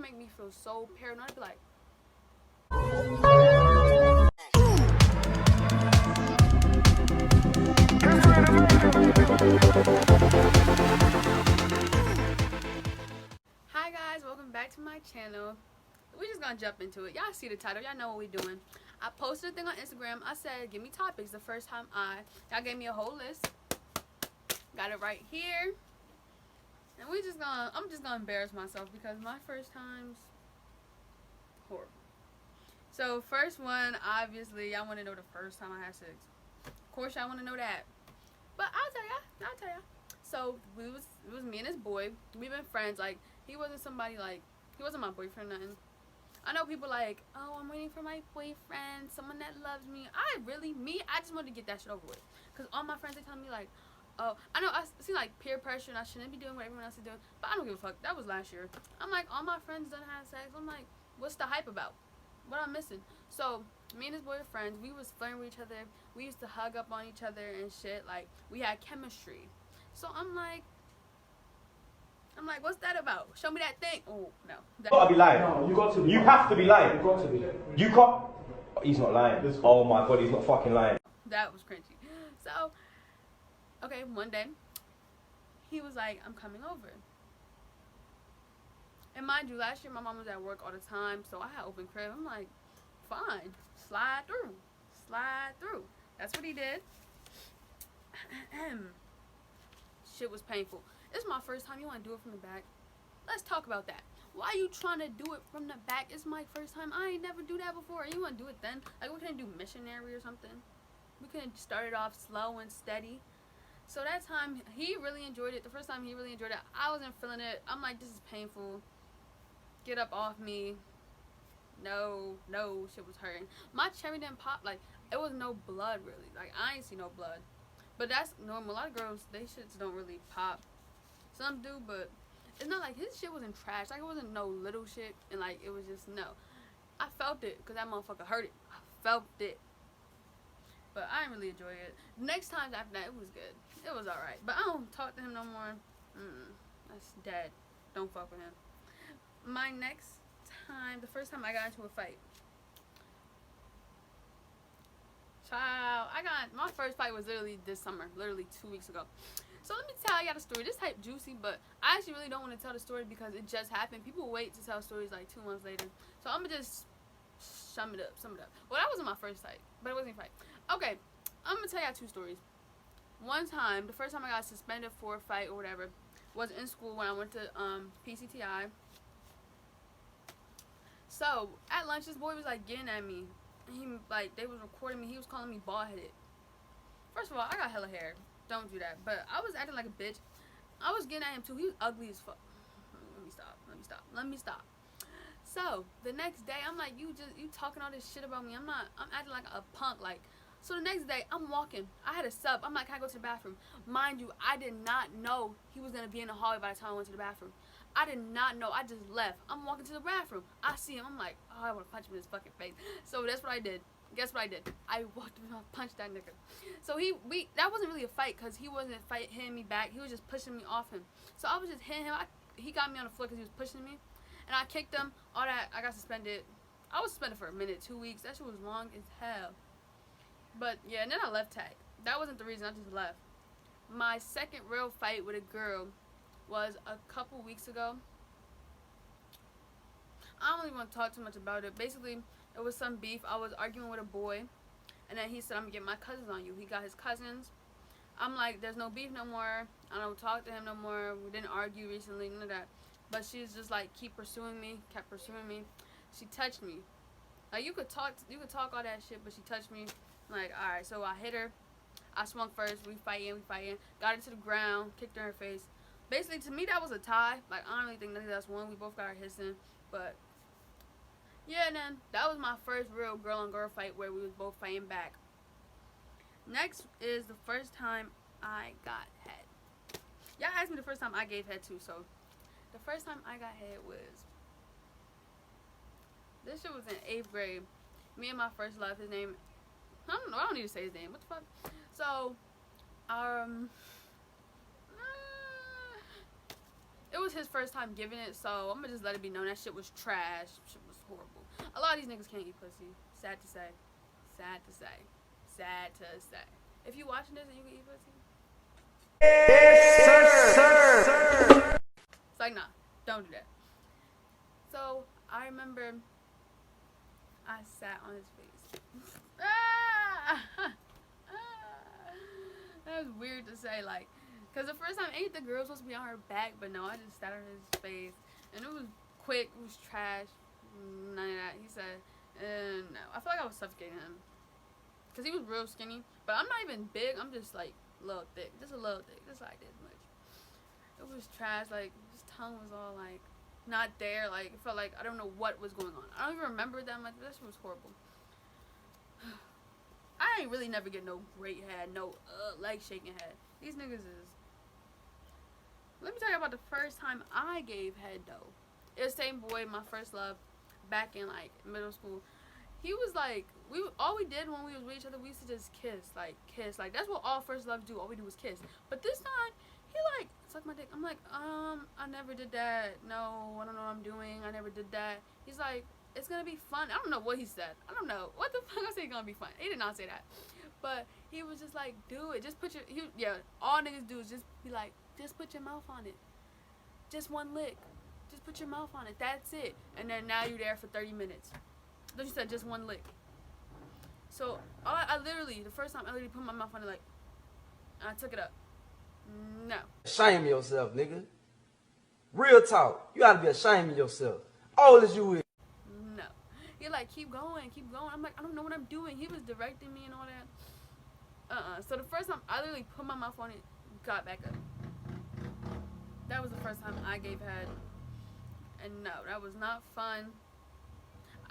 make me feel so paranoid. I'd be like, hi guys, welcome back to my channel. We're just gonna jump into it. Y'all see the title, y'all know what we're doing. I posted a thing on Instagram. I said, give me topics. The first time y'all gave me a whole list. Got it right here. And I'm just gonna embarrass myself because my first time's horrible. So first one, obviously, y'all wanna know the first time I had sex. Of course y'all wanna know that. But I'll tell y'all. So it was me and this boy. We've been friends. Like, he wasn't my boyfriend or nothing. I know people like, oh, I'm waiting for my boyfriend, someone that loves me. I just wanted to get that shit over with. Because all my friends, they tell me like, oh, I know I see like peer pressure and I shouldn't be doing what everyone else is doing. But I don't give a fuck. That was last year. I'm like, all my friends done had sex. I'm like, what's the hype about? What I'm missing? So me and this boy were friends. We was flirting with each other. We used to hug up on each other and shit. Like, we had chemistry. So I'm like, what's that about? Show me that thing. Oh, no. You gotta be lying. No, you got to be You lying. have to be lying. You got to be. You can't. He's not lying. Oh my god, he's not fucking lying. That was cringy. So, okay, one day, he was like, I'm coming over. And mind you, last year my mom was at work all the time, so I had open crib. I'm like, fine, slide through. Slide through. That's what he did. Shit was painful. This is my first time. You want to do it from the back? Let's talk about that. Why you trying to do it from the back? It's my first time. I ain't never do that before. You want to do it then? Like, we couldn't do missionary or something. We couldn't start it off slow and steady. So that time, he really enjoyed it. The first time he really enjoyed it. I wasn't feeling it. I'm like, this is painful. Get up off me. No, shit was hurting. My cherry didn't pop. Like, it was no blood, really. Like, I ain't see no blood. But that's normal. A lot of girls, they shits don't really pop. Some do, but it's not like his shit wasn't trash. Like, it wasn't no little shit. And, like, it was just, no. I felt it because that motherfucker hurt it. I felt it. But I didn't really enjoy it. Next time after that, it was good. It was alright. But I don't talk to him no more. That's dead. Don't fuck with him. My next time, the first time I got into a fight. Child, my first fight was literally this summer. Literally 2 weeks ago. So let me tell y'all the story. This type juicy, but I actually really don't want to tell the story because it just happened. People wait to tell stories like 2 months later. So I'm going to just sum it up. Well, that wasn't my first fight, but it wasn't a fight. Okay, I'm going to tell y'all 2 stories. One time, the first time I got suspended for a fight or whatever, was in school when I went to PCTI. So, at lunch, this boy was, like, getting at me. They was recording me. He was calling me bald-headed. First of all, I got hella hair. Don't do that. But I was acting like a bitch. I was getting at him, too. He was ugly as fuck. Let me stop. So, the next day, I'm like, you talking all this shit about me. I'm acting like a punk, like. So, the next day, I'm walking. I had a sub. I'm like, can I go to the bathroom? Mind you, I did not know he was going to be in the hallway by the time I went to the bathroom. I did not know. I just left. I'm walking to the bathroom. I see him. I'm like, oh, I want to punch him in his fucking face. So that's what I did. Guess what I did? I walked and I punched that nigga. So that wasn't really a fight because he wasn't hitting me back. He was just pushing me off him. So I was just hitting him. He got me on the floor because he was pushing me. And I kicked him. All that. I got suspended. I was suspended for a minute, 2 weeks. That shit was long as hell. But yeah, and then I left tag. That wasn't the reason. I just left. My second real fight with a girl was a couple weeks ago. I don't really want to talk too much about it. Basically, it was some beef. I was arguing with a boy, and then he said, I'm going to get my cousins on you. He got his cousins. I'm like, there's no beef no more. I don't talk to him no more. We didn't argue recently, none of that. But she's just like, kept pursuing me. She touched me. Like, you could talk all that shit, but she touched me. I'm like, alright, so I hit her. I swung first. We fighting. Got her to the ground. Kicked her in her face. Basically, to me, that was a tie. Like, I don't really think none of that's one. We both got our hits in. But, yeah, and then that was my first real girl-on-girl fight where we was both fighting back. Next is the first time I got head. Y'all asked me the first time I gave head, too. So, the first time I got head was... This shit was in 8th grade. Me and my first love, his name... I don't need to say his name. What the fuck? So, it was his first time giving it, so I'm gonna just let it be known that shit was trash. Shit was horrible. A lot of these niggas can't eat pussy. Sad to say. Sad to say. Sad to say. If you watching this and you can eat pussy, yes, sir. It's like, nah, don't do that. So I remember I sat on his face. That was weird to say, like, cause the first time ain't the girl supposed to be on her back, but no, I just sat on his face, and it was quick, it was trash, none of that. He said, no, I feel like I was suffocating him, cause he was real skinny, but I'm not even big, I'm just like a little thick, just like this much. It was trash, like his tongue was all like not there, like it felt like I don't know what was going on. I don't even remember that much, but that shit was horrible. I ain't really never get no great head, no leg shaking head. These niggas is. Let me tell you about the first time I gave head though. It was the same boy, my first love, back in like middle school. He was like, all we did when we was with each other, we used to just kiss. Like that's what all first loves do. All we do was kiss. But this time, he like sucked my dick. I'm like, I never did that. No, I don't know what I'm doing. I never did that. He's like, it's gonna be fun. I don't know what he said. I don't know what the fuck I said. Gonna be fun. He did not say that. But he was just like, do it. Just put your all niggas do is just be like, just put your mouth on it. Just one lick. Just put your mouth on it. That's it. And then now you're there for 30 minutes. Then you said just one lick. So I literally, the first time I literally put my mouth on it, like, and I took it up. No. Shame yourself, nigga. Real talk. You gotta be ashamed of yourself. All as you is. No. He like, keep going, keep going. I'm like, I don't know what I'm doing. He was directing me and all that. So the first time I literally put my mouth on it, got back up. That was the first time I gave head. And no, that was not fun.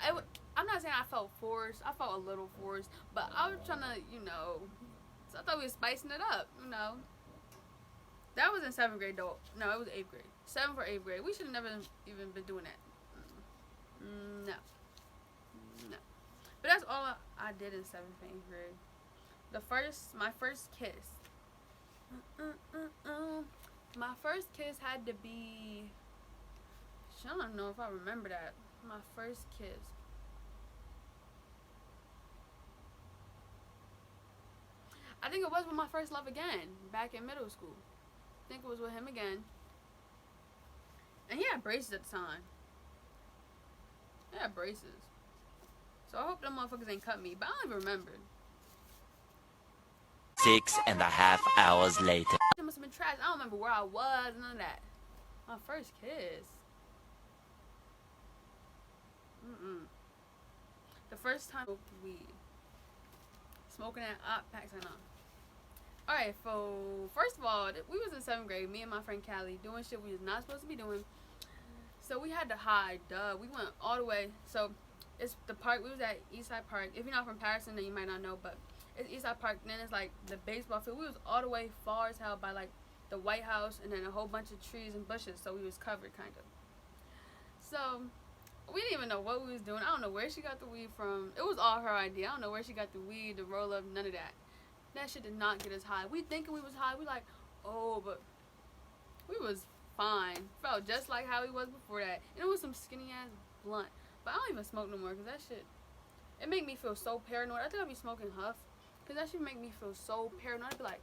I'm not saying I felt forced. I felt a little forced. But I was trying to, so I thought we were spicing it up, That was in 7th grade, though. No, it was 8th grade. 7th or 8th grade. We should have never even been doing that. No. But that's all I did in 7th and 8th grade. My first kiss. My first kiss had to be. I don't know if I remember that. My first kiss. I think it was with my first love again, back in middle school. I think it was with him again. And he had braces at the time. He had braces. So I hope them motherfuckers ain't cut me, but I don't even remember. 6.5 hours later. It must have been trash. I don't remember where I was, none of that. My first kiss. The first time I smoked weed. Smoking at op packs and all. Alright, so first of all, we was in 7th grade, me and my friend Callie, doing shit we was not supposed to be doing. So we had to hide, we went all the way. So it's the park, we was at Eastside Park. If you're not from Patterson, then you might not know, but it's Eastside Park, then it's like the baseball field. We was all the way far as hell by like the White House and then a whole bunch of trees and bushes, so we was covered kind of. So we didn't even know what we was doing. I don't know where she got the weed from. It was all her idea. I don't know where she got the weed, the roll up, none of that. That shit did not get us high. We thinking we was high. We like, oh, but we was fine. Felt just like how we was before that. And it was some skinny ass blunt. But I don't even smoke no more because that shit, it make me feel so paranoid. I think I'll be smoking Huff because that shit make me feel so paranoid. I'd be like,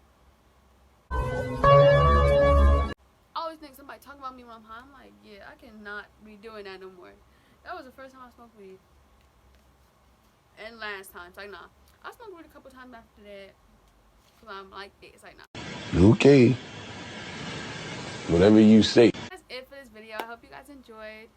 I always think somebody talking about me when I'm high. I'm like, yeah, I cannot be doing that no more. That was the first time I smoked weed. And last time. It's like, nah. I smoked weed a couple times after that. Because I'm like, it's like, nah. Okay. Whatever you say. That's it for this video. I hope you guys enjoyed.